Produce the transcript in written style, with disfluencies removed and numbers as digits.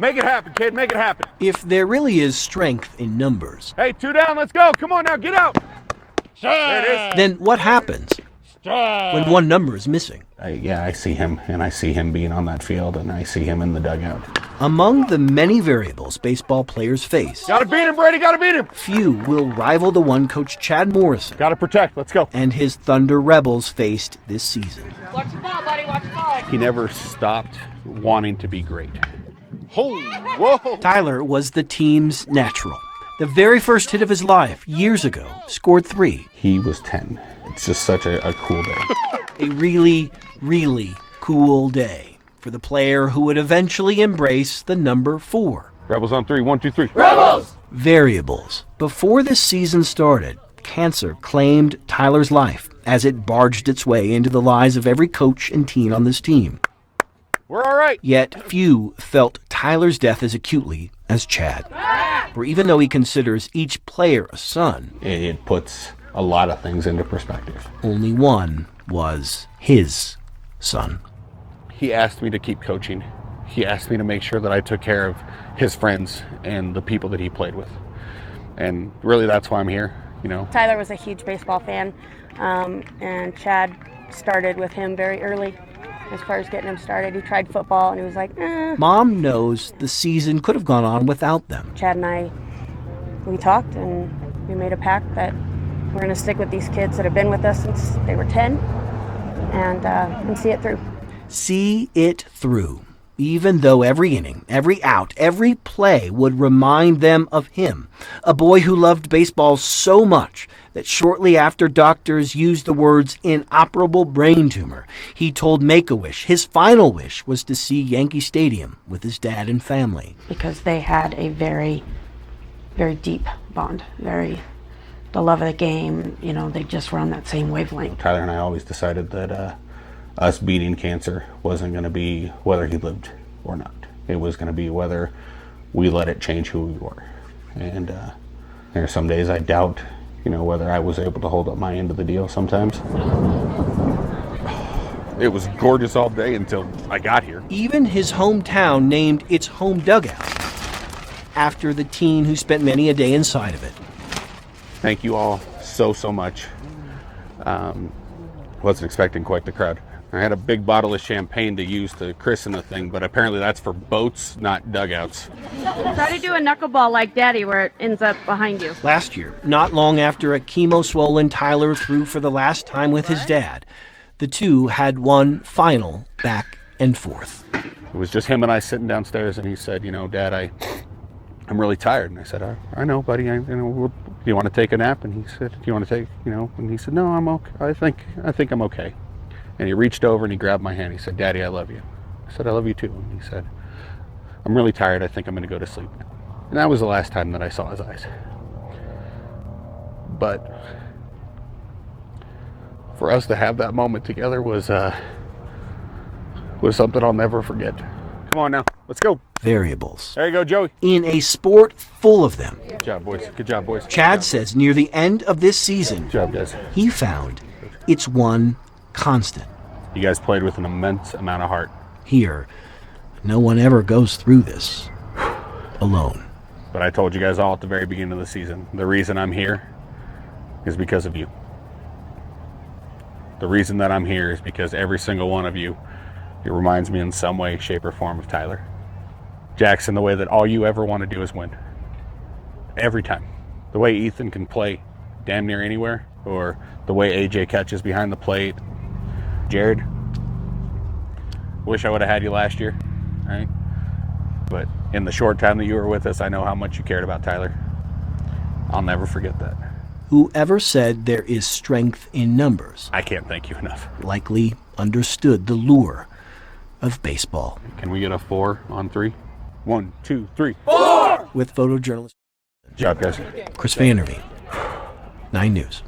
Make it happen, kid. Make it happen. If there really is strength in numbers, Hey, 2 down. Let's go. Come on now. Get out. There it is. then what happens when one number is missing? I see him, and I see him being on that field, and I see him in the dugout. Among the many variables baseball players face, Gotta beat him, Brady. Gotta beat him. few will rival the one Coach Chad Morrison Gotta protect. Let's go. and his Thunder Rebels faced this season. Watch the ball, buddy. Watch the ball. He never stopped wanting to be great. Holy, whoa. Tyler was the team's natural. The very first hit of his life, years ago, scored 3. He was 10. It's just such a cool day. A really, really cool day for the player who would eventually embrace the number 4. Rebels on 3. 1, 2, 3. Variables. Before this season started, cancer claimed Tyler's life as it barged its way into the lives of every coach and teen on this team. We're all right. Yet few felt Tyler's death as acutely as Chad. For even though he considers each player a son, It puts a lot of things into perspective. only one was his son. He asked me to keep coaching. He asked me to make sure that I took care of his friends and the people that he played with. And really, that's why I'm here, you know. Tyler was a huge baseball fan, and Chad started with him very early as far as getting him started. He tried football, and he was like, Mom knows the season could have gone on without them. Chad and I, we talked, and we made a pact that we're going to stick with these kids that have been with us since they were 10 and see it through. See it through. Even though every inning, every out, every play would remind them of him, a boy who loved baseball so much that shortly after doctors used the words inoperable brain tumor, he told Make-A-Wish his final wish was to see Yankee Stadium with his dad and family. Because they had a very, very deep bond, the love of the game, you know, they just were on that same wavelength. Tyler and I always decided that us beating cancer wasn't going to be whether he lived or not. It was going to be whether we let it change who we were. And there are some days I doubt, you know, whether I was able to hold up my end of the deal sometimes. It was gorgeous all day until I got here. Even his hometown named its home dugout after the teen who spent many a day inside of it. Thank you all so much. Wasn't expecting quite the crowd. I had a big bottle of champagne to use to christen the thing, but apparently that's for boats, not dugouts. Try to do a knuckleball like Daddy where it ends up behind you. Last year, not long after a chemo-swollen Tyler threw for the last time with his dad, the two had one final back and forth. It was just him and I sitting downstairs, and he said, you know, Dad, I'm really tired. And I said, I know, buddy. Do you want to take a nap? And he said, do you want to take, you know? And he said, no, I'm okay. I think I'm okay. And he reached over and he grabbed my hand. He said, Daddy, I love you. I said, I love you too. And he said, I'm really tired. I think I'm going to go to sleep now. And that was the last time that I saw his eyes. But for us to have that moment together was something I'll never forget. Come on now. Let's go. Variables. There you go, Joey. In a sport full of them, Good job, boys. Good job, boys. Chad says near the end of this season, Good job, guys. he found it's one constant. You guys played with an immense amount of heart. Here, no one ever goes through this alone. But I told you guys all at the very beginning of the season, the reason I'm here is because of you. The reason that I'm here is because every single one of you, it reminds me in some way, shape, or form of Tyler. Jackson, the way that all you ever want to do is win. Every time. The way Ethan can play damn near anywhere, or the way AJ catches behind the plate. Jared, wish I would have had you last year, right? But in the short time that you were with us, I know how much you cared about Tyler. I'll never forget that. Whoever said there is strength in numbers I can't thank you enough. likely understood the lure of baseball. Can we get a 4 on 3? 1, 2, 3. With photojournalist Good job, guys. Chris Vanderveen, 9 News.